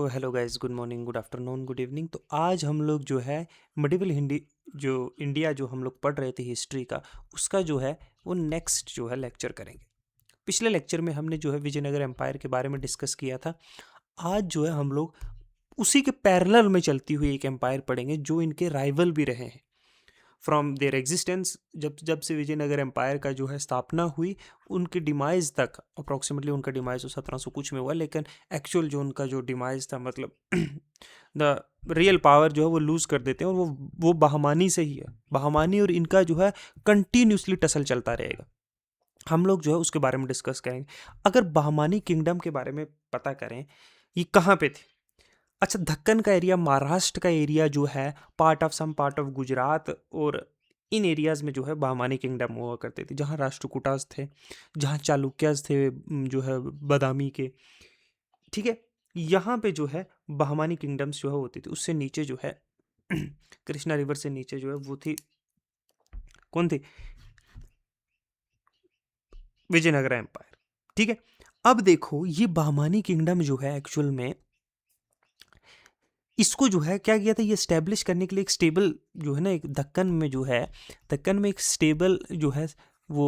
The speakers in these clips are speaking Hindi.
तो hello guys, good morning, good afternoon, good evening. तो आज हम लोग जो है मिडिवल हिंदी जो इंडिया जो हम लोग पढ़ रहे थे हिस्ट्री का, उसका जो है वो नेक्स्ट जो है लेक्चर करेंगे। पिछले लेक्चर में हमने जो है विजयनगर एम्पायर के बारे में डिस्कस किया था। आज जो है हम लोग उसी के पैरेलल में चलती हुई एक एम्पायर पढ़ेंगे जो इनके राइवल भी रहे हैं फ्रॉम देयर एग्जिस्टेंस। जब जब से विजयनगर एम्पायर का जो है स्थापना हुई, उनके डिमाइज तक अप्रोक्सीमेटली उनका डिमाइज तो 1700 कुछ में हुआ, लेकिन एक्चुअल जो उनका जो डिमाइज था, मतलब द रियल पावर जो है वो लूज कर देते हैं, और वो बहमानी से ही है। बहमानी और इनका जो है कंटिन्यूसली टसल चलता रहेगा। हम लोग जो है उसके बारे में डिस्कस करेंगे। अगर बहमानी किंगडम के बारे में पता करें, ये कहाँ पे थे। अच्छा, दक्कन का एरिया, महाराष्ट्र का एरिया जो है, पार्ट ऑफ गुजरात, और इन एरियाज में जो है बहमानी किंगडम हुआ करते थे, जहाँ राष्ट्रकूटास थे, जहाँ चालुक्यास थे, जो है बादामी के। ठीक है, यहाँ पे जो है बहमानी किंगडम्स जो है होती थी। उससे नीचे जो है कृष्णा रिवर से नीचे जो है वो थी, कौन थी, विजयनगर एम्पायर। ठीक है, अब देखो ये बहमानी किंगडम जो है एक्चुअल में, इसको जो है क्या किया था, ये स्टैब्लिश करने के लिए एक स्टेबल जो है ना, एक दक्कन में जो है, दक्कन में एक स्टेबल जो है वो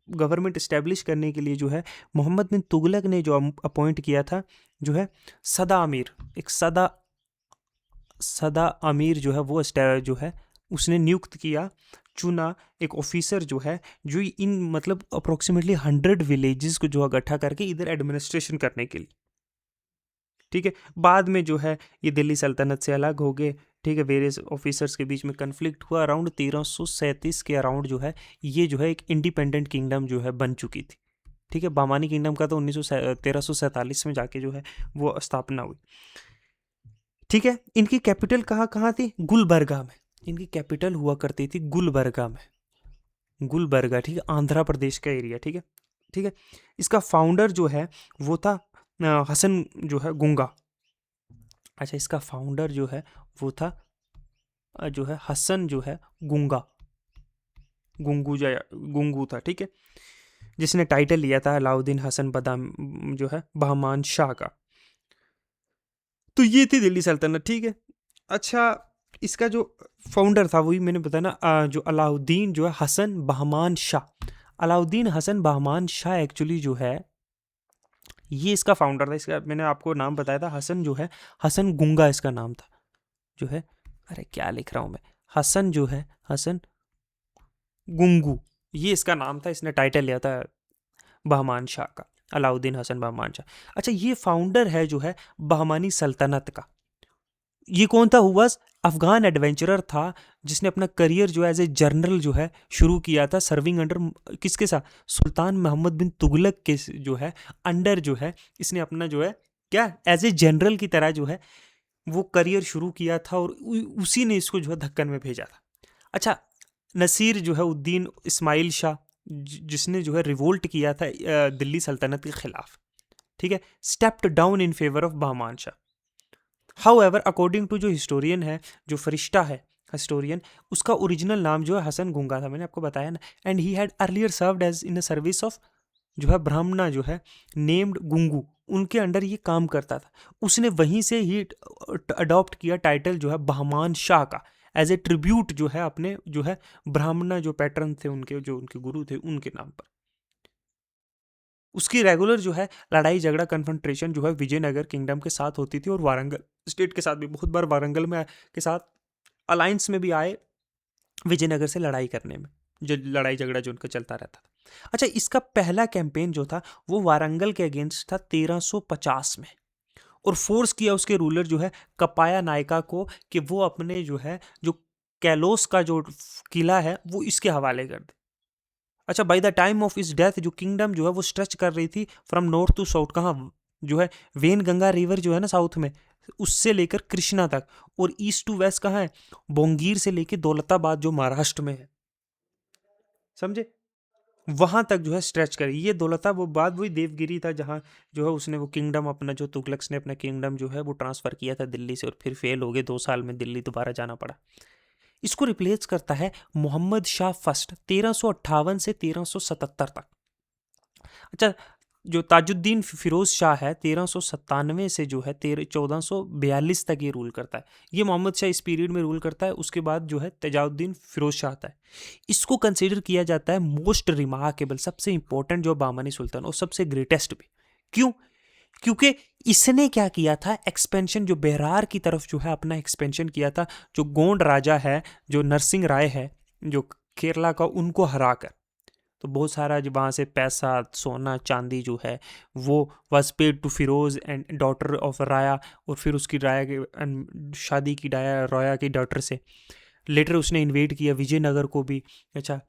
गवर्नमेंट इस्टेब्लिश करने के लिए जो है मोहम्मद बिन तुगलक ने जो अपॉइंट किया था, जो है सदा अमीर, एक सदा सदा अमीर जो है वो जो है उसने नियुक्त किया, चुना एक ऑफिसर जो है, जो इन मतलब अप्रोक्सीमेटली 100 विलेजेस को जो इकट्ठा करके इधर एडमिनिस्ट्रेशन करने के लिए। ठीक है, बाद में जो है ये दिल्ली सल्तनत से अलग हो गए। ठीक है, वेरियस ऑफिसर्स के बीच में कन्फ्लिक्ट हुआ, अराउंड 1337 के अराउंड जो है ये जो है एक इंडिपेंडेंट किंगडम जो है बन चुकी थी। ठीक है, बामानी किंगडम का तो 1347 में जाके जो है वो स्थापना हुई। ठीक है, इनकी कैपिटल कहाँ कहाँ थी, गुलबर्गा में। इनकी कैपिटल हुआ करती थी गुलबर्गा में, गुलबर्गा। ठीक है, आंध्र प्रदेश का एरिया। ठीक है, ठीक है। इसका फाउंडर जो है वो था हसन जो है गुंगा। अच्छा, इसका फाउंडर जो है वो था जो है हसन जो है गुंगा, गुंगू जया गुंगू था। ठीक है, जिसने टाइटल लिया था अलाउद्दीन हसन बदाम जो है बहमान शाह का। तो ये थी दिल्ली सल्तनत। ठीक है, अच्छा, इसका जो फाउंडर था वही मैंने बताया ना, जो अलाउद्दीन जो है हसन बहमान शाह। अलाउद्दीन हसन बहमान शाह एक्चुअली जो है ये इसका फाउंडर था। इसका मैंने आपको नाम बताया था, हसन जो है, हसन गुंगा इसका नाम था जो है। अरे क्या लिख रहा हूँ मैं, हसन जो है, हसन गुंगू, ये इसका नाम था। इसने टाइटल लिया था बहमान शाह का, अलाउद्दीन हसन बहमान शाह। अच्छा, ये फाउंडर है जो है बहमानी सल्तनत का। ये कौन था, हुआ अफगान एडवेंचरर था, जिसने अपना करियर जो एज ए जनरल जो है शुरू किया था, सर्विंग अंडर किसके साथ, सुल्तान मोहम्मद बिन तुगलक के जो है अंडर जो है इसने अपना जो है क्या एज ए जनरल की तरह जो है वो करियर शुरू किया था, और उसी ने इसको जो है दक्कन में भेजा था। अच्छा, नसीर जो है उद्दीन इस्माइल शाह, जिसने जो है रिवोल्ट किया था दिल्ली सल्तनत के खिलाफ। ठीक है, stepped down in favour of Bahman Shah. However according to जो हिस्टोरियन है, जो फरिश्ता है हिस्टोरियन, उसका ओरिजिनल नाम जो है हसन गुंगा था, मैंने आपको बताया ना। And he had earlier served as in the service of जो है ब्राह्मणा जो है नेम्ड गुंगू, उनके अंडर ये काम करता था। उसने वहीं से ही अडॉप्ट किया टाइटल जो है बहमान शाह का, एज ए ट्रिब्यूट जो है अपने जो है ब्राह्मणा जो पैटर्न थे उनके, जो उनके गुरु थे, उनके नाम पर। उसकी रेगुलर जो है लड़ाई झगड़ा कन्फ्रंट्रेशन जो है विजयनगर किंगडम के साथ होती थी, और वारंगल स्टेट के साथ भी बहुत बार वारंगल में के साथ अलायंस में भी आए विजयनगर से लड़ाई करने में, जो लड़ाई झगड़ा जो उनका चलता रहता था। अच्छा, इसका पहला कैंपेन जो था वो वारंगल के अगेंस्ट था 1350 में, और फोर्स किया उसके रूलर जो है कपाया नायका को कि वो अपने जो है जो कैलोस का जो किला है वो इसके हवाले कर दे। अच्छा, बाय द टाइम ऑफ इस डेथ जो किंगडम जो है वो स्ट्रेच कर रही थी फ्रॉम नॉर्थ टू साउथ, कहाँ जो है वेन गंगा रिवर जो है ना साउथ में, उससे लेकर कृष्णा तक, और ईस्ट टू वेस्ट कहाँ है, बोंगीर से लेकर दौलताबाद जो महाराष्ट्र में है, समझे, वहां तक जो है स्ट्रेच करी। ये दौलताबाद वही देवगिरी था जहाँ जो है उसने वो किंगडम अपना, जो तुगलक्स ने अपना किंगडम जो है वो ट्रांसफर किया था दिल्ली से, और फिर फेल हो गए 2 साल में, दिल्ली दोबारा जाना पड़ा। इसको रिप्लेस करता है मोहम्मद शाह फर्स्ट 1358 से 1377 तक। अच्छा, जो ताजुद्दीन फिरोज शाह है 1397 से जो है 1442 तक ये रूल करता है। ये मोहम्मद शाह इस पीरियड में रूल करता है। उसके बाद जो है तजाउद्दीन फिरोज शाह आता है। इसको कंसीडर किया जाता है मोस्ट रिमार्केबल, सबसे इंपॉर्टेंट जो बामानी सुल्तान और सबसे ग्रेटेस्ट भी। क्यों? क्योंकि इसने क्या किया था, एक्सपेंशन, जो बेरार की तरफ जो है अपना एक्सपेंशन किया था। जो गोंड राजा है, जो नरसिंह राय है, जो केरला का, उनको हराकर तो बहुत सारा जो वहाँ से पैसा, सोना, चांदी जो है वो was paid to Firoz and daughter of Raya. और फिर उसकी राया के शादी की राया की डॉटर से। लेटर उसने इन्वेड किया विजयनगर को भी। अच्छा,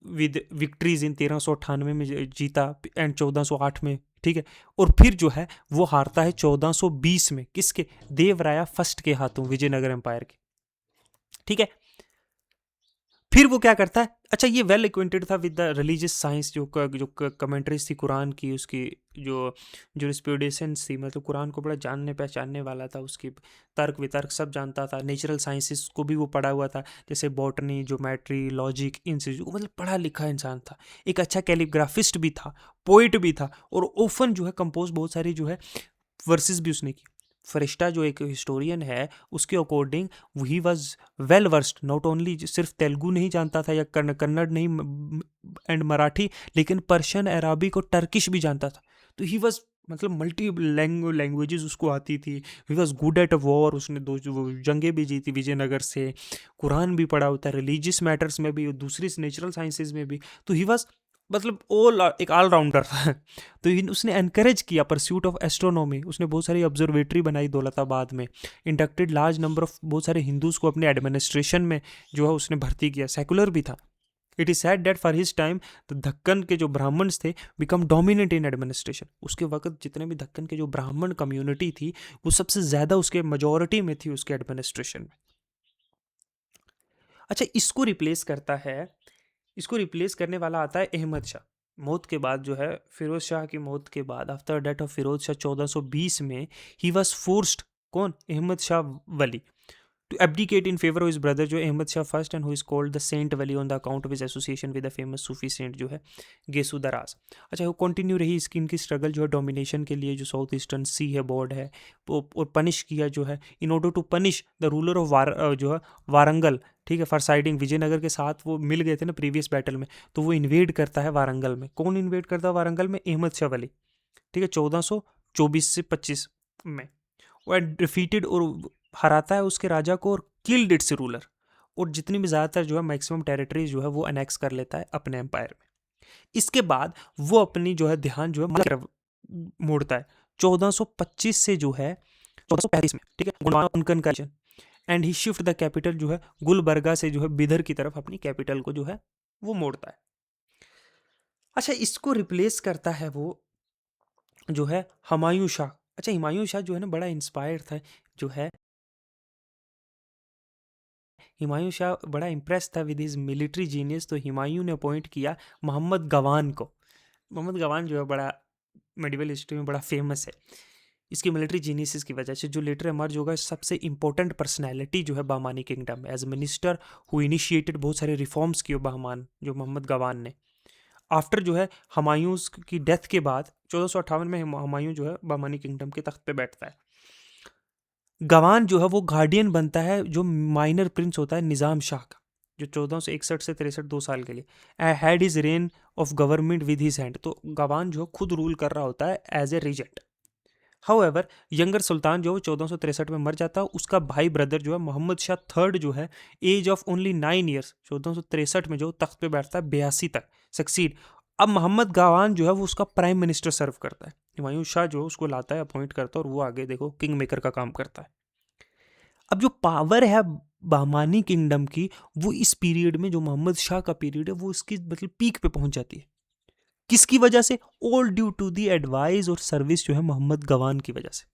विद विक्ट्रीज इन 1398 में जीता एंड 1408 में, ठीक है। और फिर जो है वो हारता है 1420 में, किसके? देवराया फर्स्ट के हाथों, विजयनगर एम्पायर के, ठीक है। फिर वो क्या करता है, अच्छा ये वेल एक्वेंटेड था विद द रिलीजियस साइंस, जो कमेंट्रीज थी कुरान की, उसकी जो जुरिस्प्रूडेंस थी, मतलब कुरान को बड़ा जानने पहचानने वाला था, उसकी तर्क वितर्क सब जानता था। नेचुरल साइंसेस को भी वो पढ़ा हुआ था, जैसे बॉटनी, ज्योमेट्री, लॉजिक, इन चीज़ों को, मतलब पढ़ा लिखा इंसान था। एक अच्छा कैलीग्राफिस्ट भी था, पोइट भी था, और ओफन जो है कंपोज बहुत सारी जो है वर्सेस भी उसने की। फरिश्ता जो एक हिस्टोरियन है, उसके according he was well versed, not only सिर्फ तेलुगु नहीं जानता था या कन्नड़ नहीं एंड मराठी, लेकिन पर्शियन, अराबिक और टर्किश भी जानता था। तो ही वॉज, मतलब मल्टी लैंग्वेजेस उसको आती थी। He was good at a war, उसने दो जंगें भी जीती विजयनगर से। कुरान भी पढ़ा होता है, रिलीजियस मैटर्स में भी और दूसरी नेचुरल साइंसेज में भी। तो ही वॉज, मतलब एक ऑलराउंडर था। तो उसने एनकरेज किया परस्यूट ऑफ एस्ट्रोनॉमी। उसने बहुत सारी ऑब्जर्वेटरी बनाई दौलताबाद में। इंडक्टेड लार्ज नंबर ऑफ, बहुत सारे हिंदूज को अपने एडमिनिस्ट्रेशन में जो है उसने भर्ती किया। सेकुलर भी था। It is sad that for his time the Deccan के जो ब्राह्मण्स थे बिकम डोमिनेट इन एडमिनिस्ट्रेशन। उसके वक्त जितने भी दक्कन के जो ब्राह्मण कम्युनिटी थी, वो सबसे ज्यादा उसके मेजोरिटी में थी उसके एडमिनिस्ट्रेशन में। अच्छा, इसको रिप्लेस करने वाला आता है अहमद शाह। मौत के बाद जो है, फिरोज शाह की मौत के बाद, after death of Firoz Shah 1420 में, ही वॉज फोर्स्ड, कौन? अहमद शाह वली, to abdicate in favor of his brother जो Ahmad Shah first, and who is called the Saint Wali on the account of his association with the famous Sufi saint जो है गेसु दराज। अच्छा, वो कंटिन्यू रही इसकी इनकी स्ट्रगल जो है डोमिनेशन के लिए, जो साउथ ईस्टर्न सी है बोर्ड है, और पनिश किया जो है, in order to punish the ruler of जो है वारंगल, ठीक है, फॉर साइडिंग विजयनगर के साथ वो मिल गए थे ना प्रीवियस बैटल में। तो वो इन्वेड करता है वारंगल में। कौन इन्वेड करता है वारंगल में? अहमद शाह वली, ठीक है, 1424 से 25 में। वो डिफीटेड और हराता है उसके राजा को, और किल्ड इट्स रूलर, और जितनी भी ज़्यादातर जो है मैक्सिमम टेरिटरीज जो है वो अनेक्स कर लेता है अपने एम्पायर में। इसके बाद वो अपनी जो है ध्यान जो है मध्य तरफ मोड़ता है 1425 से जो है 1435 में, ठीक है, गुणवानकन का, and he shift the capital जो है गुलबर्गा से जो है बिदर की तरफ अपनी कैपिटल को जो है वो मोड़ता है। अच्छा, इसको रिप्लेस करता है वो जो है हुमायूं शाह। अच्छा, हुमायूं शाह जो है ना बड़ा इंस्पायर्ड था, जो है हुमायूं शाह बड़ा इम्प्रेस था विद हिज मिलिट्री जीनियस। तो हुमायूं ने अपॉइंट किया मोहम्मद गवान को। मोहम्मद गवान जो है बड़ा मेडिवल हिस्ट्री में बड़ा फेमस है इसकी मिलिट्री जीनियस की वजह से, जो लेटर एमर्ज होगा सबसे इंपॉर्टेंट पर्सनैलिटी जो है बामानी किंगडम में, एज मिनिस्टर हु इनिशिएटेड बहुत सारे रिफॉर्म्स किए बहमान, जो मोहम्मद गवान ने। आफ्टर जो है हुमायूं की डेथ के बाद 1458 में हुमायूं जो है बामानी किंगडम के तख्त पे बैठता है। गवान जो है वो गार्डियन बनता है जो माइनर प्रिंस होता है निज़ाम शाह का, जो 1461 से 63 2 साल के लिए had his reign of government with his hand. तो गवान जो खुद रूल कर रहा होता है as a regent. However younger sultan जो 1463 में मर जाता है। उसका भाई ब्रदर जो है मोहम्मद शाह थर्ड जो है एज ऑफ ओनली 9 ईयर्स 1463 में जो तख्त पे बैठता है 82 तक सक्सीड। अब मोहम्मद गवान जो है वो उसका प्राइम मिनिस्टर सर्व करता है। हुमायूं शाह जो उसको लाता है, अपॉइंट करता है, और वो आगे देखो किंग मेकर का काम करता है। अब जो पावर है बहमानी किंगडम की, वो इस पीरियड में, जो मोहम्मद शाह का पीरियड है, वो इसकी मतलब पीक पे पहुंच जाती है। किसकी वजह से? All due to the advice और सर्विस जो है मोहम्मद गवान की वजह से।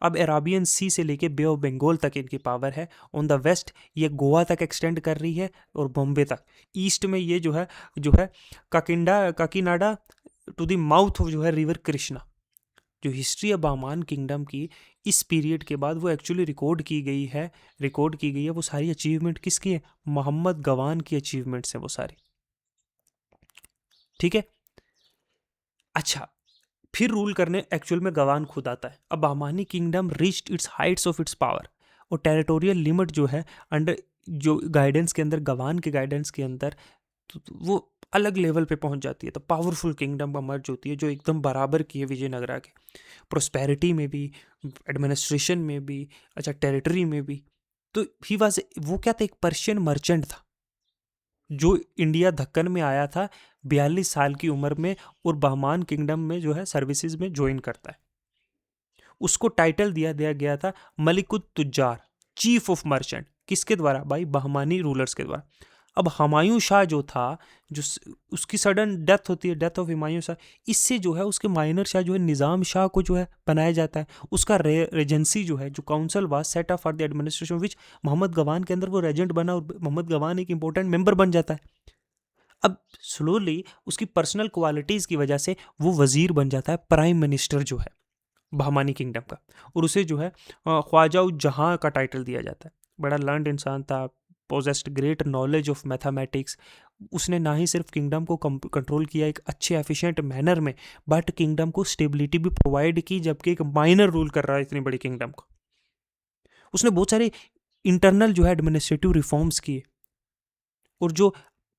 अब अराबियन सी से लेके बे ऑफ बंगाल तक इनकी पावर है। ऑन द वेस्ट ये गोवा तक एक्सटेंड कर रही है, और बॉम्बे तक। ईस्ट में ये जो है Kakinada to the mouth of जो है रिवर कृष्णा। जो हिस्ट्री है बामान किंगडम की इस पीरियड के बाद, वो एक्चुअली रिकॉर्ड की गई है। वो सारी अचीवमेंट किसकी है? मोहम्मद गवान की अचीवमेंट्स है वो सारी, ठीक है। अच्छा, फिर रूल करने एक्चुअल में गवान खुद आता है। अब Bahmani kingdom reached it's Heights of its power, और टेरिटोरियल लिमिट जो है अंडर जो गाइडेंस के अंदर, गवान के गाइडेंस के अंदर, वो अलग लेवल पे पहुंच जाती है। तो पावरफुल किंगडम मर्ज होती है जो एकदम बराबर की है विजयनगरा के, प्रोस्पेरिटी में भी, एडमिनिस्ट्रेशन में भी, अच्छा टेरिटरी में भी। तो ही वाज, वो क्या था, एक पर्शियन मर्चेंट था जो इंडिया दक्कन में आया था 42 साल की उम्र में, और बहमान किंगडम में जो है सर्विसेज में ज्वाइन करता है। उसको टाइटल दिया दिया गया था मलिकुत तुज्जार, चीफ ऑफ मर्चेंट। किसके द्वारा भाई? बहमानी रूलर्स के द्वारा। अब हुमायूं शाह जो था, उसकी सडन डेथ होती है, डेथ ऑफ हुमायूं शाह। इससे जो है उसके माइनर शाह जो है निज़ाम शाह को जो है बनाया जाता है। उसका रेजेंसी जो है, जो council was set up for the administration which Mohammad Gawan के अंदर वो रेजेंट बना, और मोहम्मद गवान एक इंपॉर्टेंट मेंबर बन जाता है। अब स्लोली उसकी पर्सनल क्वालिटीज़ की वजह से वो वजीर बन जाता है, प्राइम मिनिस्टर जो है बहमानी किंगडम का। और उसे जो है ख्वाजा उज जहाँ का टाइटल दिया जाता है। बड़ा लर्नड इंसान था, possessed great knowledge of mathematics. उसने ना ही सिर्फ किंगडम को कंट्रोल किया एक अच्छे एफिशिएंट मैनर में, बट किंगडम को स्टेबिलिटी भी प्रोवाइड की, जबकि एक माइनर रूल कर रहा है इतनी बड़ी किंगडम को। उसने बहुत सारे इंटरनल जो है एडमिनिस्ट्रेटिव रिफॉर्म्स किए, और जो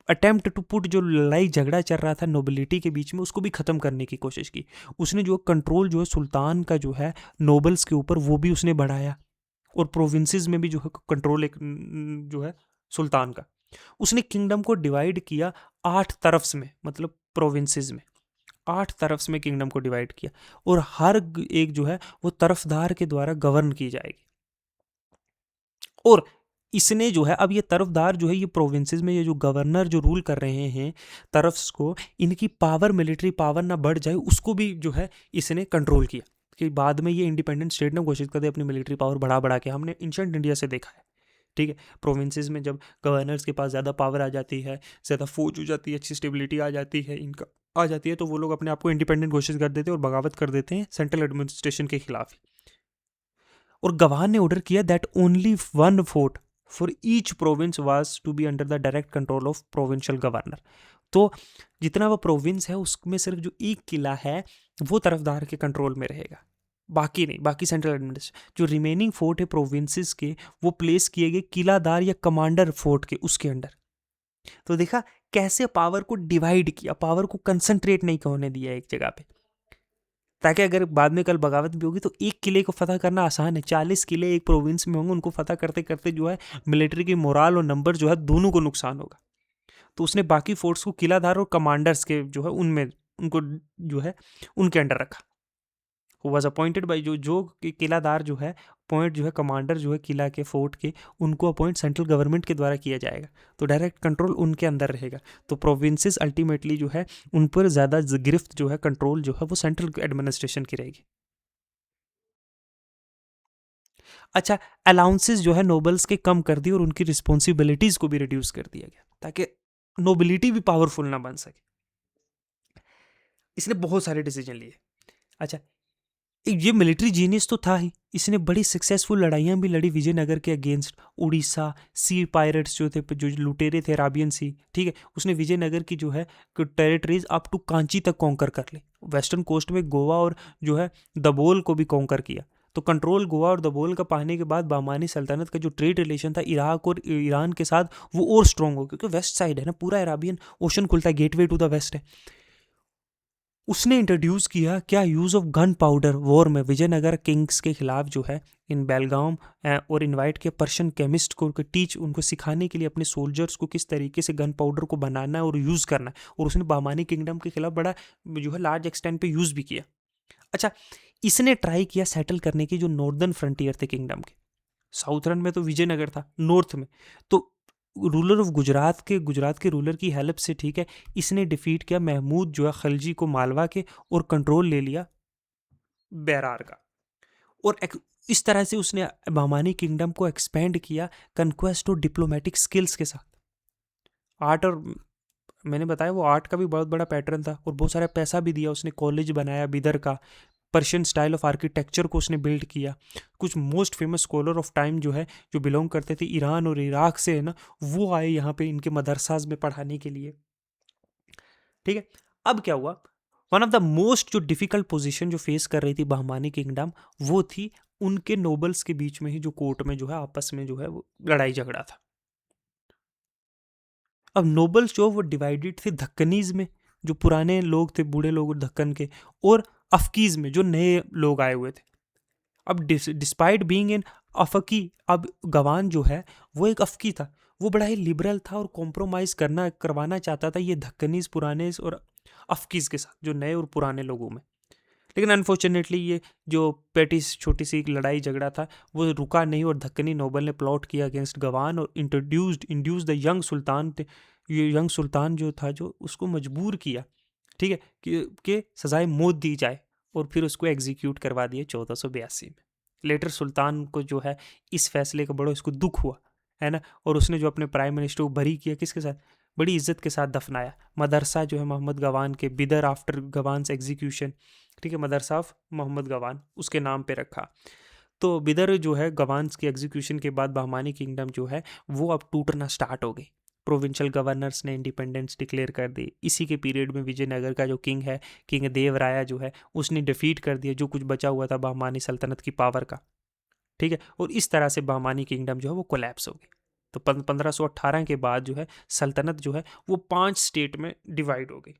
अटेम्प्ट टू पुट, जो लड़ाई झगड़ा चल रहा था नोबिलिटी के बीच में, उसको भी ख़त्म करने की कोशिश की। उसने जो कंट्रोल जो है सुल्तान का जो है नोबल्स के ऊपर, वो भी उसने बढ़ाया, और प्रोविंसेस में भी जो है कंट्रोल एक जो है सुल्तान का। उसने किंगडम को डिवाइड किया 8 तरफ्स में, मतलब प्रोविंसेस में 8 तरफ्स में किंगडम को डिवाइड किया, और हर एक जो है वो तरफदार के द्वारा गवर्न की जाएगी। और इसने जो है, अब ये तरफदार जो है, ये प्रोविंसेस में ये जो गवर्नर जो रूल कर रहे हैं तरफ्स को, इनकी पावर, मिलिट्री पावर ना बढ़ जाए, उसको भी जो है इसने कंट्रोल किया। कि बाद में ये इंडिपेंडेंट स्टेट ने घोषित कर दे अपनी मिलिट्री पावर बढ़ा बढ़ा के, हमने एंशिएंट इंडिया से देखा है। ठीक है, प्रोविंसेस में जब गवर्नर्स के पास ज़्यादा पावर आ जाती है, ज़्यादा फौज हो जाती है, अच्छी स्टेबिलिटी आ जाती है, इनका आ जाती है, तो वो लोग अपने आप को इंडिपेंडेंट घोषित कर देते हैं और बगावत कर देते हैं सेंट्रल एडमिनिस्ट्रेशन के खिलाफ। और गवान ने ऑर्डर किया that only one fort for each province was to be under the direct control of provincial governor. तो जितना वो प्रोविंस है उसमें सिर्फ जो एक किला है वो तरफदार के कंट्रोल में रहेगा, बाकी नहीं, बाकी सेंट्रल एडमिनिस्ट्रेशन। जो रिमेनिंग फोर्ट है प्रोविंसेस के, वो प्लेस किए गए किलादार या कमांडर फोर्ट के उसके अंडर। तो देखा कैसे पावर को डिवाइड किया, पावर को कंसंट्रेट नहीं होने दिया एक जगह पे, ताकि अगर बाद में कल बगावत भी होगी तो एक किले को फतह करना आसान है। 40 किले एक प्रोविंस में होंगे, उनको फतह करते करते जो है मिलिट्री की मोराल और नंबर जो है दोनों को नुकसान होगा। तो उसने बाकी फोर्स को किलाधार और कमांडर्स के जो है उनमें उनको जो है उनके अंडर रखा। वॉज अपॉइंटेड बाई जो किलादार जो है पॉइंट जो है कमांडर जो है किला के फोर्ट के, उनको अपॉइंट सेंट्रल गवर्नमेंट के द्वारा किया जाएगा। तो डायरेक्ट कंट्रोल उनके अंदर रहेगा। तो प्रोविंसेस अल्टीमेटली जो है उन पर ज़्यादा गिरफ्त जो है, कंट्रोल जो है वो सेंट्रल एडमिनिस्ट्रेशन की रहेगी। अच्छा, अलाउंसेस जो है नोबल्स के कम कर दिए और उनकी रिस्पॉन्सिबिलिटीज़ को भी रिड्यूस कर दिया गया, ताकि नोबिलिटी भी पावरफुल ना बन सके। इसने बहुत सारे डिसीजन लिए। अच्छा, ये मिलिट्री जीनियस तो था ही, इसने बड़ी सक्सेसफुल लड़ाइयाँ भी लड़ी विजयनगर के अगेंस्ट। उड़ीसा सी पायरेट्स जो थे, जो लुटेरे थे अराबियन सी, ठीक है, उसने विजयनगर की जो है टेरिटरीज अप टू कांची तक कॉन्कर कर ली। वेस्टर्न कोस्ट में गोवा और जो है दबोल को भी कॉन्कर किया। तो कंट्रोल गोवा और दबोल का पाने के बाद बामानी सल्तनत का जो ट्रेड रिलेशन था इराक और ईरान के साथ, वो और स्ट्रॉन्ग हो, क्योंकि वेस्ट साइड है ना, पूरा अराबियन ओशन खुलता है, गेटवे टू द वेस्ट है। उसने इंट्रोड्यूस किया क्या, use of gun powder war में विजयनगर किंग्स के खिलाफ जो है इन बेलगाम, और इनवाइट किया पर्शियन केमिस्ट को टीच, उनको सिखाने के लिए अपने सोल्जर्स को किस तरीके से गन पाउडर को बनाना है और यूज़ करना है। और उसने बामानी किंगडम के खिलाफ बड़ा जो है लार्ज एक्सटेंट पे यूज़ भी किया। अच्छा, इसने ट्राई किया सेटल करने की जो नॉर्दर्न फ्रंटियर थे किंगडम के। साउथर्न में तो विजयनगर था, नॉर्थ में तो रूलर ऑफ गुजरात के रूलर की हेल्प से, ठीक है, इसने डिफीट किया महमूद जो है खलजी को मालवा के, और कंट्रोल ले लिया बैरार का। और इस तरह से उसने बहमानी किंगडम को एक्सपेंड किया कन्क्वेस्ट और डिप्लोमेटिक स्किल्स के साथ। आर्ट, और मैंने बताया वो आर्ट का भी बहुत बड़ा पैटर्न था, और बहुत सारा पैसा भी दिया उसने, कॉलेज बनाया बिदर का, पर्शियन स्टाइल ऑफ आर्किटेक्चर को उसने बिल्ड किया। कुछ most famous scholar of time जो है, जो बिलोंग करते थे ईरान और इराक से, है ना, वो आए यहाँ पे इनके मदरसाज में पढ़ाने के लिए। ठीक है, अब क्या हुआ, वन ऑफ द मोस्ट जो डिफिकल्ट पोजीशन जो फेस कर रही थी बहमानी किंगडम, वो थी उनके नोबल्स के बीच में ही जो कोर्ट में जो है आपस में जो है वो लड़ाई झगड़ा था। अब नोबल्स जो वो डिवाइडेड थे दक्कनीज में, जो पुराने लोग थे, बूढ़े लोग दक्कन के, और अफकीज में जो नए लोग आए हुए थे। अब डिस्पाइट बीइंग इन अफकी, अब गवान जो है वो एक अफकी था, वो बड़ा ही लिबरल था और कॉम्प्रोमाइज करवाना चाहता था ये धक्कनीज पुराने और अफकीज के साथ, जो नए और पुराने लोगों में। लेकिन अनफॉर्चुनेटली ये जो पेटी छोटी सी एक लड़ाई झगड़ा था वो रुका नहीं, और धक्कनी नोबल ने प्लॉट किया अगेंस्ट गवान और इंड्यूस द यंग सुल्तान। ये यंग सुल्तान जो था, जो उसको मजबूर किया, ठीक है, कि सजाए मौत दी जाए, और फिर उसको एग्जीक्यूट करवा दिया 1482 में। लेटर सुल्तान को जो है इस फैसले का बड़ा इसको दुख हुआ, है ना, और उसने जो अपने प्राइम मिनिस्टर को बरी किया, किसके साथ, बड़ी इज्जत के साथ दफनाया। मदरसा जो है मोहम्मद गवान के, बिदर आफ्टर गवान एग्जीक्यूशन, ठीक है, मदरसा ऑफ मोहम्मद गवान उसके नाम पे रखा। तो बिदर जो है गवान्स की एग्जीक्यूशन के बाद बहमानी किंगडम जो है वो अब टूटना स्टार्ट हो गई। प्रोविंशियल गवर्नर्स ने इंडिपेंडेंस डिक्लेयर कर दी। इसी के पीरियड में विजयनगर का जो किंग है, किंग देवराया जो है, उसने डिफीट कर दिया जो कुछ बचा हुआ था बहमानी सल्तनत की पावर का, ठीक है, और इस तरह से बहमानी किंगडम जो है वो कोलैप्स हो गई। तो 1518 के बाद जो है सल्तनत जो है वो 5 स्टेट में डिवाइड हो गई।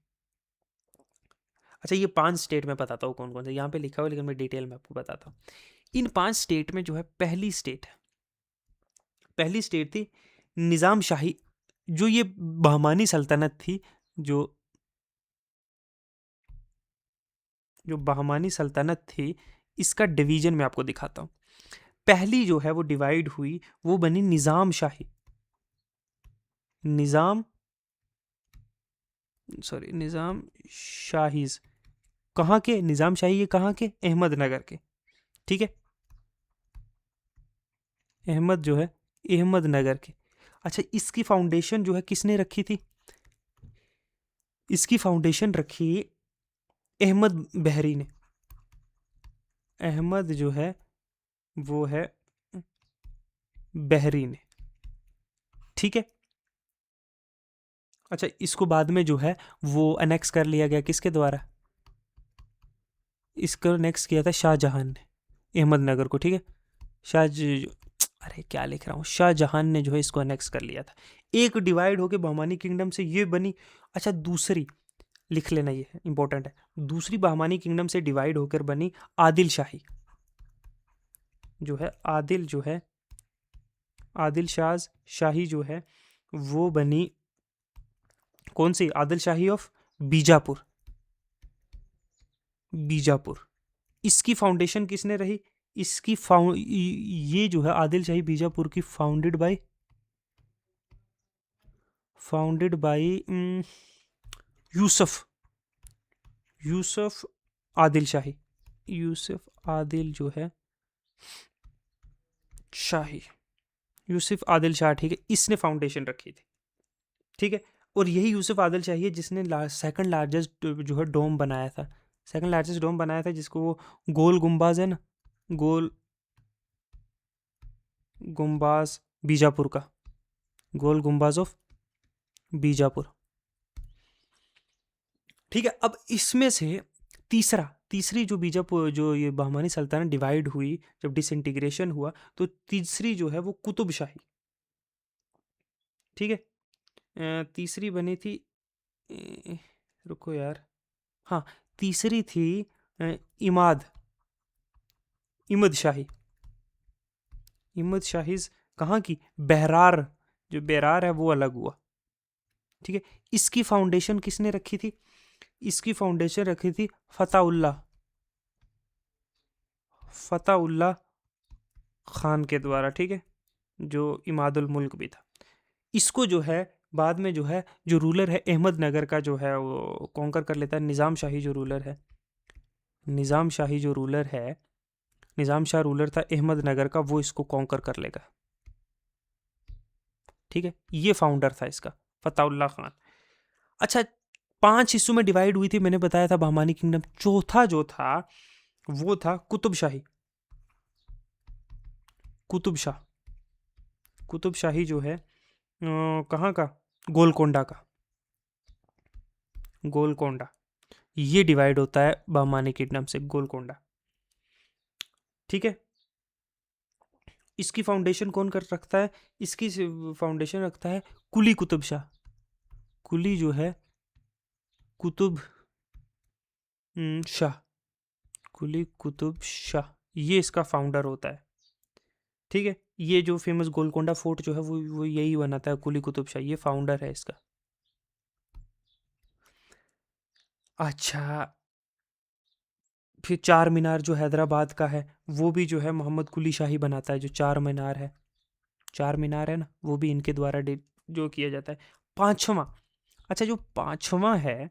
अच्छा, ये 5 स्टेट में बताता हूँ कौन कौन से, यहाँ पे लिखा हुआ लेकिन मैं डिटेल में आपको बताता हूँ। इन 5 स्टेट में जो है पहली स्टेट थी निज़ाम शाही। जो ये बहमानी सल्तनत थी, जो जो बहमानी सल्तनत थी, इसका डिवीजन मैं आपको दिखाता हूँ। पहली जो है वो डिवाइड हुई, वो बनी निज़ाम शाही। निज़ाम सॉरी निज़ाम शाहीज। कहाँ के निज़ाम शाही? ये कहाँ के? अहमदनगर के, ठीक है, अहमद जो है अहमदनगर के। अच्छा, इसकी फाउंडेशन जो है किसने रखी थी? इसकी फाउंडेशन रखी अहमद बहरी ने। अहमद जो है वो है बहरी ने, ठीक है। अच्छा, इसको बाद में जो है वो अनेक्स कर लिया गया किसके द्वारा? इसको नेक्स्ट किया था शाहजहां ने अहमदनगर को, ठीक है। अरे क्या लिख रहा हूँ, शाहजहां ने जो है इसको अनेक्स कर लिया था। एक डिवाइड होके बहमानी किंगडम से ये बनी। अच्छा, दूसरी लिख लेना, ये इंपॉर्टेंट है। दूसरी बहमानी किंगडम से डिवाइड होकर बनी आदिल शाही। जो है आदिल शाही जो है वो बनी कौन सी? आदिल शाही ऑफ बीजापुर। इसकी फाउंडेशन किसने रही? ये जो है आदिल शाही बीजापुर की फाउंडेड बाय यूसुफ यूसुफ आदिल शाही। यूसुफ आदिल जो है शाही, यूसुफ आदिल शाह, ठीक है, इसने फाउंडेशन रखी थी, ठीक है। और यही यूसुफ आदिल शाही है जिसने सेकंड लार्जेस्ट जो है डोम बनाया था। सेकंड लार्जेस्ट डोम बनाया था जिसको वो गोल गुम्बाज है ना, गोल गुम्बाज बीजापुर का, गोल गुम्बाज ऑफ बीजापुर, ठीक है। अब इसमें से तीसरी जो बीजापुर जो ये बहमानी सल्तनत डिवाइड हुई, जब डिसइंटीग्रेशन हुआ, तो तीसरी जो है वो कुतुब शाही, ठीक है। तीसरी बनी थी रुको यार, हाँ, तीसरी थी अ, इमाद इमद शाही। इमद शाहीज कहाँ की? बहरार, जो बहरार है वो अलग हुआ, ठीक है। इसकी फाउंडेशन किसने रखी थी? इसकी फाउंडेशन रखी थी फताउल्ला खान के द्वारा, ठीक है, जो इमादुल मुल्क भी था। इसको जो है बाद में जो है जो रूलर है अहमदनगर का जो है वो कॉन्कर कर लेता है। निज़ाम शाही जो रूलर है, निज़ाम शाह रूलर था अहमदनगर का, वो इसको कॉन्कर कर लेगा, ठीक है। ये फाउंडर था इसका, फताउल्ला खान। अच्छा, 5 हिस्सों में डिवाइड हुई थी, मैंने बताया था बहमानी किंगडम। चौथा जो था वो था कुतुब शाही। कुतुब शाही जो है कहाँ का? गोलकोंडा का, गोलकोंडा, ये डिवाइड होता है बहमानी किंगडम से, गोलकोंडा। ठीक है, इसकी फाउंडेशन कौन कर रखता है? इसकी फाउंडेशन रखता है कुली कुतुब शाह। कुली जो है कुतुब शाह, कुली कुतुब शाह, ये इसका फाउंडर होता है। ठीक है, ये जो फेमस गोलकोंडा फोर्ट जो है वो यही बनाता है, कुली कुतुब शाह, ये फाउंडर है इसका। अच्छा, फिर चार मीनार जो हैदराबाद का है, वो भी जो है मोहम्मद कुली शाही बनाता है, जो चार मीनार है, चार मीनार है ना, वो भी इनके द्वारा जो किया जाता है। पांचवा, अच्छा जो पांचवा है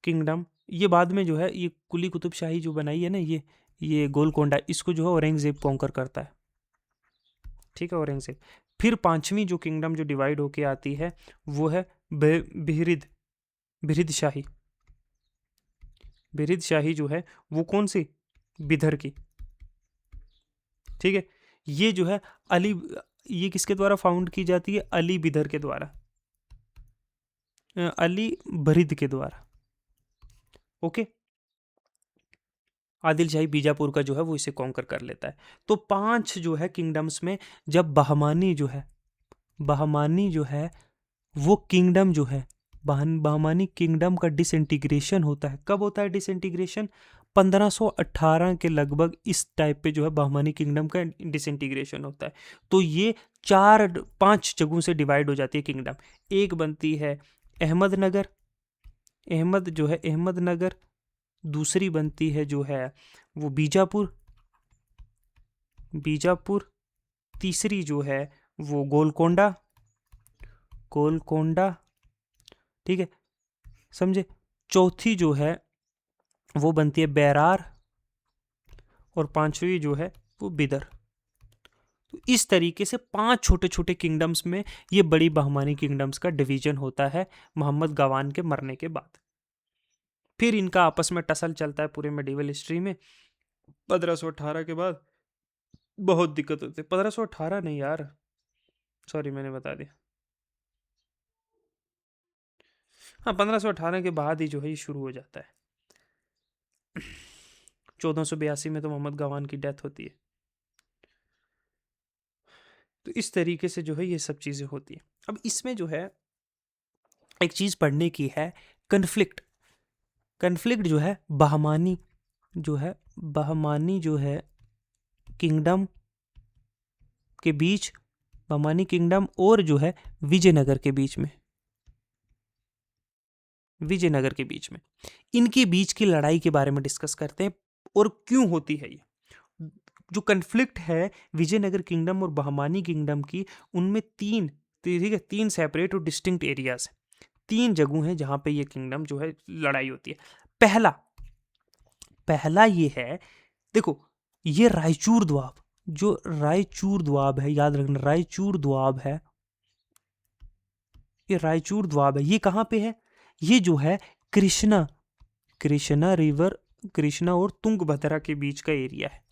किंगडम, ये बाद में जो है ये कुली कुतुब शाही जो बनाई है ना, ये गोलकोंडा, इसको जो है औरंगजेब कॉन्कर करता है। ठीक है, औरंगजेब। फिर पांचवी जो किंगडम जो डिवाइड होके आती है वो है बिहरिद, बिरहिद शाही। बिरहिद शाही जो है वो कौन सी? बिदर की। ठीक है, ये जो है अली, ये किसके द्वारा फाउंड की जाती है? अली बिदर के द्वारा, अली बरिद के द्वारा। ओके, आदिल शाही बीजापुर का जो है वो इसे कॉन्कर कर लेता है। तो पांच जो है किंगडम्स में, जब बहमानी जो है, बहमानी जो है वो किंगडम जो है, बहमानी किंगडम का डिसइंटीग्रेशन होता है। कब होता है डिसइंटीग्रेशन? 1518 के लगभग इस टाइप पे जो है बहमानी किंगडम का डिसइंटीग्रेशन होता है। तो ये चार पांच जगहों से डिवाइड हो जाती है किंगडम। एक बनती है अहमदनगर, अहमद जो है अहमदनगर। दूसरी बनती है जो है वो बीजापुर, बीजापुर। तीसरी जो है वो गोलकोंडा, गोलकोंडा। ठीक है, समझे? चौथी जो है वो बनती है बैरार, और पांचवी जो है वो बिदर। तो इस तरीके से पांच छोटे छोटे किंगडम्स में ये बड़ी बहमानी किंगडम्स का डिवीजन होता है मोहम्मद गवान के मरने के बाद। फिर इनका आपस में टसल चलता है पूरे मेडिवल हिस्ट्री में। 1518 के बाद बहुत दिक्कत होती है। 1518 नहीं यार, सॉरी मैंने बता दिया। हाँ, 1518 के बाद ही जो है ये शुरू हो जाता है। 1482 में तो मोहम्मद गवान की डेथ होती है। तो इस तरीके से जो है ये सब चीज़ें होती हैं। अब इसमें जो है एक चीज़ पढ़ने की है, कन्फ्लिक्ट। कन्फ्लिक्ट जो है बहमानी, जो है बहमानी जो है किंगडम के बीच, बहमानी किंगडम और जो है विजयनगर के बीच में, विजयनगर के बीच में, इनके बीच की लड़ाई के बारे में डिस्कस करते हैं और क्यों होती है ये। जो कन्फ्लिक्ट है विजयनगर किंगडम और बहमानी किंगडम की, उनमें तीन, ठीक है, तीन सेपरेट और डिस्टिंक्ट एरियाज हैं। तीन जगह हैं जहां पे ये किंगडम जो है लड़ाई होती है। पहला, पहला ये है, देखो, ये रायचूर द्वाब, जो रायचूर द्वाब है, याद रखना रायचूर द्वाब है, ये रायचूर द्वाब है। ये कहाँ पे है? ये जो है कृष्णा, कृष्णा रिवर, कृष्णा और तुंगभद्रा के बीच का एरिया है,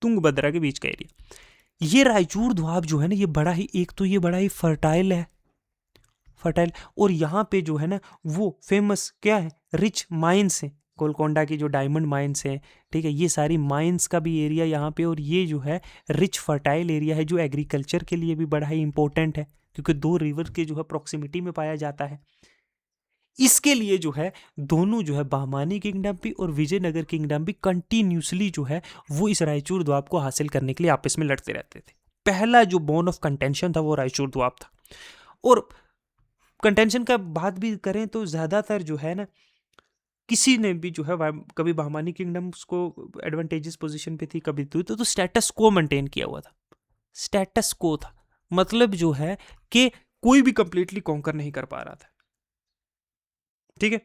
तुंगभद्रा के बीच का एरिया। ये रायचूर द्वाब जो है ना, ये बड़ा ही, एक तो ये बड़ा ही फर्टाइल है, फर्टाइल, और यहाँ पे जो है ना वो फेमस क्या है, रिच माइंस है, गोलकोंडा की जो डायमंड माइंस हैं। ठीक है, ये सारी माइंस का भी एरिया यहाँ पे, और ये जो है रिच फर्टाइल एरिया है, जो एग्रीकल्चर के लिए भी बड़ा ही इंपॉर्टेंट है, क्योंकि दो रिवर के जो है प्रॉक्सिमिटी में पाया जाता है। इसके लिए जो है दोनों जो है बहमानी किंगडम भी और विजयनगर किंगडम भी कंटिन्यूसली जो है वो इस रायचूर द्वाब को हासिल करने के लिए आपस में लड़ते रहते थे। पहला जो बोन ऑफ कंटेंशन था वो रायचूर द्वाब था। और कंटेंशन का बात भी करें तो ज्यादातर जो है ना, किसी ने भी जो है कभी बहमानी किंगडम्स को एडवांटेजेस पोजीशन पे थी, कभी तो स्टेटस को मेंटेन किया हुआ था, स्टेटस को था, मतलब जो है कि कोई भी कंप्लीटली कॉन्कर नहीं कर पा रहा था। ठीक है,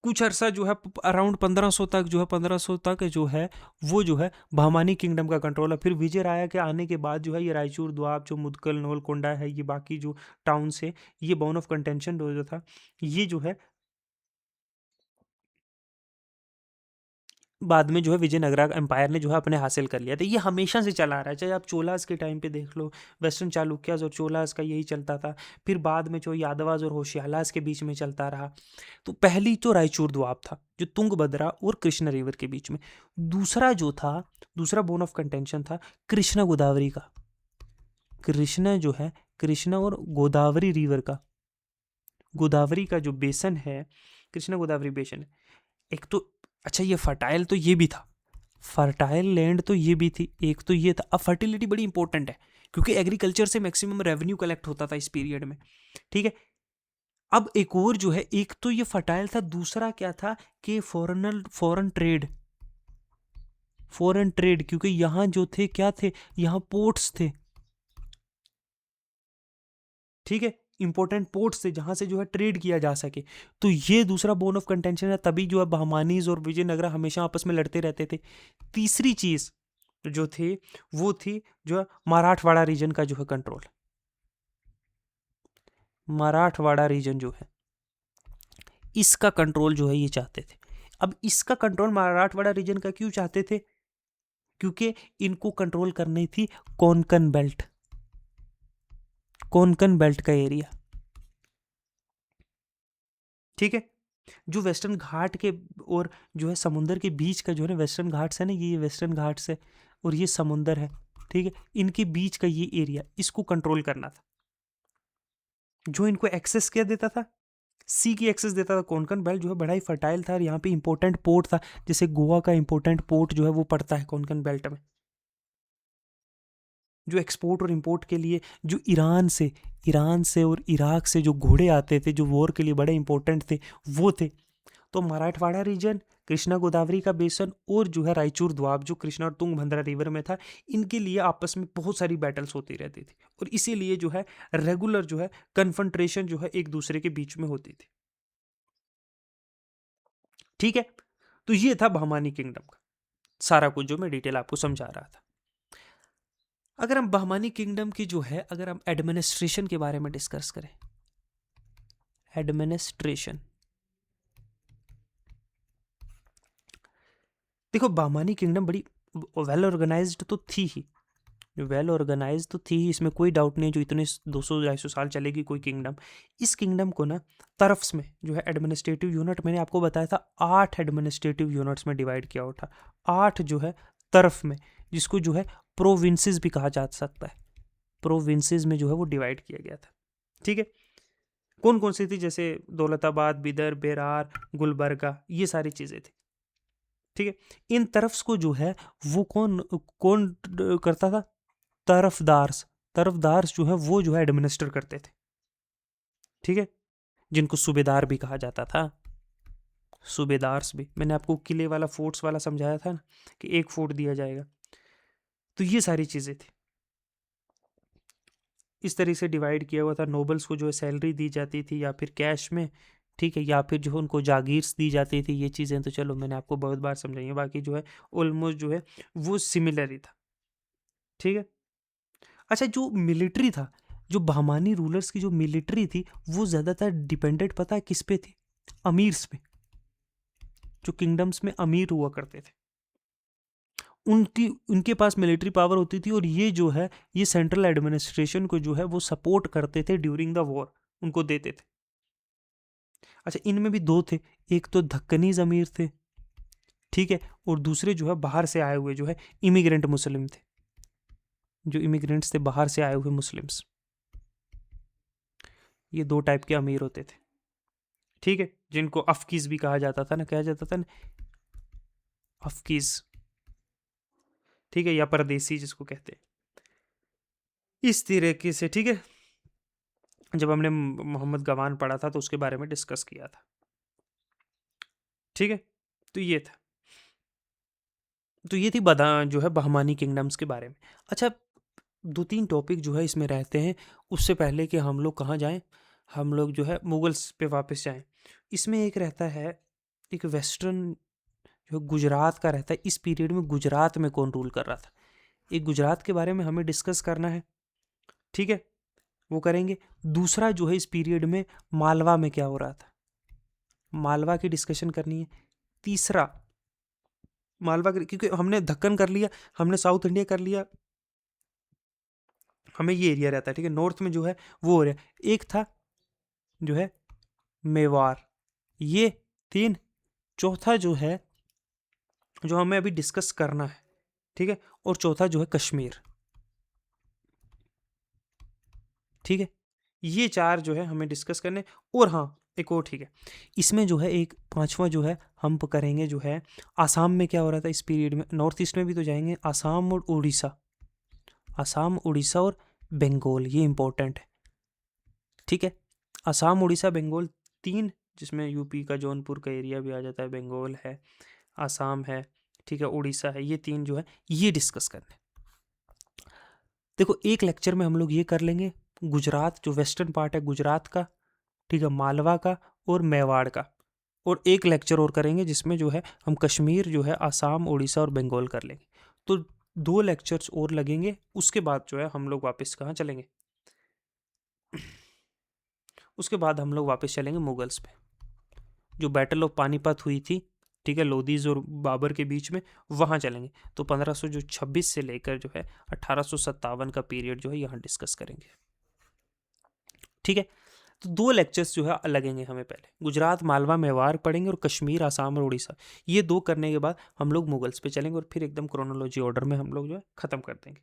कुछ अरसा जो है अराउंड 1500 तक जो है, 1500 तक जो है वो जो है बहमानी किंगडम का कंट्रोल है। फिर विजय राय के आने के बाद जो है ये रायचूर द्वाब, जो मुदकल, नोलकोंडा है, ये बाकी जो टाउन से, ये बोन ऑफ कंटेंशन जो था, ये जो है बाद में जो है विजयनगरा एम्पायर ने जो है अपने हासिल कर लिया था। ये हमेशा से चला आ रहा है, चाहे आप चोलास के टाइम पे देख लो, वेस्टर्न चालुक्यास और चोलास का यही चलता था। फिर बाद में जो यादवास और होशियालास के बीच में चलता रहा। तो पहली तो रायचूर दोआब था जो तुंगभद्रा और कृष्णा रिवर के बीच में। दूसरा जो था, दूसरा बोन ऑफ कंटेंशन था कृष्णा गोदावरी का। कृष्णा जो है, कृष्णा और गोदावरी रिवर का, गोदावरी का जो बेसन है, कृष्णा गोदावरी बेसन है। एक तो अच्छा, ये फर्टाइल तो ये भी था, फर्टाइल लैंड तो ये भी थी, एक तो ये था। अब फर्टिलिटी बड़ी इंपॉर्टेंट है क्योंकि एग्रीकल्चर से मैक्सिमम रेवेन्यू कलेक्ट होता था इस पीरियड में, ठीक है। अब एक और जो है, एक तो ये फर्टाइल था, दूसरा क्या था कि फॉरेन ट्रेड, क्योंकि यहाँ जो थे क्या थे, यहाँ पोर्ट्स थे, ठीक है, इंपॉर्टेंट पोर्ट्स थे जहां से जो है ट्रेड किया जा सके। तो ये दूसरा बोन ऑफ कंटेंशन है, तभी जो है बहमानीज और विजयनगरा हमेशा आपस में लड़ते रहते थे। तीसरी चीज जो थी वो थी जो है मराठवाड़ा रीजन का जो है कंट्रोल। मराठवाड़ा रीजन जो है, इसका कंट्रोल जो है ये चाहते थे। अब इसका कंट्रोल मराठवाड़ा रीजन का क्यों चाहते थे? क्योंकि इनको कंट्रोल करनी थी कोंकण बेल्ट, कोंकण बेल्ट का एरिया, ठीक है। जो वेस्टर्न घाट के और जो है समुंदर के बीच का जो है ना, वेस्टर्न घाट्स है ना, ये वेस्टर्न घाट्स है और ये समुंदर है, ठीक है। इनके बीच का ये एरिया, इसको कंट्रोल करना था। जो इनको एक्सेस क्या देता था, सी की एक्सेस देता था। कोंकण बेल्ट जो है बड़ा ही फर्टाइल था और यहाँ पे इंपॉर्टेंट पोर्ट था, जैसे गोवा का इंपॉर्टेंट पोर्ट जो है वो पड़ता है कोंकण बेल्ट में। जो एक्सपोर्ट और इंपोर्ट के लिए, जो ईरान से और इराक से जो घोड़े आते थे जो वॉर के लिए बड़े इंपॉर्टेंट थे, वो थे। तो मराठवाड़ा रीजन, कृष्णा गोदावरी का बेसन और जो है रायचूर द्वाब जो कृष्णा और तुंगभद्रा रिवर में था, इनके लिए आपस में बहुत सारी बैटल्स होती रहती थी और इसीलिए जो है रेगुलर जो है कन्फ्रंट्रेशन जो है एक दूसरे के बीच में होती थी, ठीक है। तो ये था बहमानी किंगडम का सारा कुछ जो मैं डिटेल आपको समझा रहा था। अगर हम बहमानी किंगडम की जो है, अगर हम एडमिनिस्ट्रेशन के बारे में डिस्कस करें, एडमिनिस्ट्रेशन, देखो बहमानी किंगडम बड़ी वेल ऑर्गेनाइज्ड तो थी ही, वेल ऑर्गेनाइज तो थी ही, इसमें कोई डाउट नहीं। जो इतने 200-250 साल चलेगी कोई किंगडम, इस किंगडम को ना तरफ्स में जो है एडमिनिस्ट्रेटिव यूनिट, मैंने आपको बताया था 8 एडमिनिस्ट्रेटिव यूनिट्स में डिवाइड किया हुआ था, 8 जो है तरफ में, जिसको जो है प्रोविंसेस भी कहा जा सकता है। प्रोविंसेस में जो है वो डिवाइड किया गया था, ठीक है। कौन कौन सी थी, जैसे दौलताबाद, बिदर, बेरार, गुलबर्गा, ये सारी चीजें थी, ठीक है। इन तरफ्स को जो है वो कौन कौन करता था? तरफदार्स, तरफदार्स जो है वो जो है एडमिनिस्टर करते थे, ठीक है, जिनको सूबेदार भी कहा जाता था। सूबेदार्स भी, मैंने आपको किले वाला फोर्ट्स वाला समझाया था ना, कि एक फोर्ट दिया जाएगा। तो ये सारी चीजें थी, इस तरह से डिवाइड किया हुआ था। नोबल्स को जो है सैलरी दी जाती थी या फिर कैश में, ठीक है, या फिर जो है उनको जागीर्स दी जाती थी। ये चीज़ें तो चलो मैंने आपको बहुत बार समझाई है, बाकी जो है ऑलमोस्ट जो है वो सिमिलर ही था, ठीक है। अच्छा, जो मिलिट्री था, जो बहमानी रूलर्स की जो मिलिट्री थी, वो ज़्यादातर डिपेंडेंट पता है किस पे थी? अमीर्स पे। जो किंगडम्स में अमीर हुआ करते थे, उनकी उनके पास मिलिट्री पावर होती थी, और ये जो है ये सेंट्रल एडमिनिस्ट्रेशन को जो है वो सपोर्ट करते थे ड्यूरिंग द वॉर, उनको देते थे। अच्छा, इनमें भी दो थे, एक तो दक्कनीज अमीर थे, ठीक है, और दूसरे जो है बाहर से आए हुए जो है इमिग्रेंट मुस्लिम थे, जो इमिग्रेंट्स थे बाहर से आए हुए मुस्लिम्स। ये दो टाइप के अमीर होते थे, ठीक है, जिनको अफकीज भी कहा जाता था ना, कहा जाता था ना अफकीज, ठीक है, या परदेसी जिसको कहते हैं, इस तरीके से, ठीक है। जब हमने मोहम्मद गवान पढ़ा था तो उसके बारे में डिस्कस किया था, ठीक है। तो ये था, तो ये थी बदा जो है बहमानी किंगडम्स के बारे में। अच्छा, 2-3 टॉपिक जो है इसमें रहते हैं, उससे पहले कि हम लोग कहाँ जाएं, हम लोग जो है मुगल्स पे वापस जाएं। इसमें एक रहता है, एक वेस्टर्न जो गुजरात का रहता है, इस पीरियड में गुजरात में कौन रूल कर रहा था, एक गुजरात के बारे में हमें डिस्कस करना है, ठीक है, वो करेंगे। दूसरा जो है इस पीरियड में मालवा में क्या हो रहा था, मालवा की डिस्कशन करनी है। तीसरा मालवा क्योंकि हमने दक्कन कर लिया, हमने साउथ इंडिया कर लिया, हमें ये एरिया रहता है, ठीक है। नॉर्थ में जो है वो हो रहा है। एक था जो है मेवाड़, ये 3। चौथा जो है, जो हमें अभी डिस्कस करना है, ठीक है, और चौथा जो है कश्मीर, ठीक है। ये 4 जो है हमें डिस्कस करने। और हाँ, एक और, ठीक है, इसमें जो है एक पांचवा जो है हम करेंगे जो है आसाम में क्या हो रहा था इस पीरियड में। नॉर्थ ईस्ट में भी तो जाएंगे, आसाम और उड़ीसा, आसाम उड़ीसा और बंगाल, ये इंपॉर्टेंट है, ठीक है। आसाम उड़ीसा बंगाल 3, जिसमें यूपी का जौनपुर का एरिया भी आ जाता है, बंगाल है, आसाम है, ठीक है, उड़ीसा है, ये 3 जो है ये डिस्कस करने। देखो एक लेक्चर में हम लोग ये कर लेंगे गुजरात, जो वेस्टर्न पार्ट है गुजरात का, ठीक है, मालवा का और मेवाड़ का। और एक लेक्चर और करेंगे जिसमें जो है हम कश्मीर जो है आसाम उड़ीसा और बंगाल कर लेंगे। तो 2 लेक्चर्स और लगेंगे, उसके बाद जो है हम लोग वापस कहाँ चलेंगे, उसके बाद हम लोग वापस चलेंगे मुगल्स पे, जो बैटल ऑफ पानीपत हुई थी, ठीक है, लोदीज और बाबर के बीच में, वहाँ चलेंगे। तो 1526 से लेकर जो है 1857 का पीरियड जो है यहाँ डिस्कस करेंगे, ठीक है। तो 2 लेक्चर्स जो है लगेंगे हमें, पहले गुजरात मालवा मेवाड़ पढ़ेंगे और कश्मीर आसाम और उड़ीसा, ये 2 करने के बाद हम लोग मुगल्स पे चलेंगे और फिर एकदम क्रोनोलॉजी ऑर्डर में हम लोग जो है ख़त्म कर देंगे,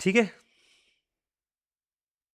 ठीक है।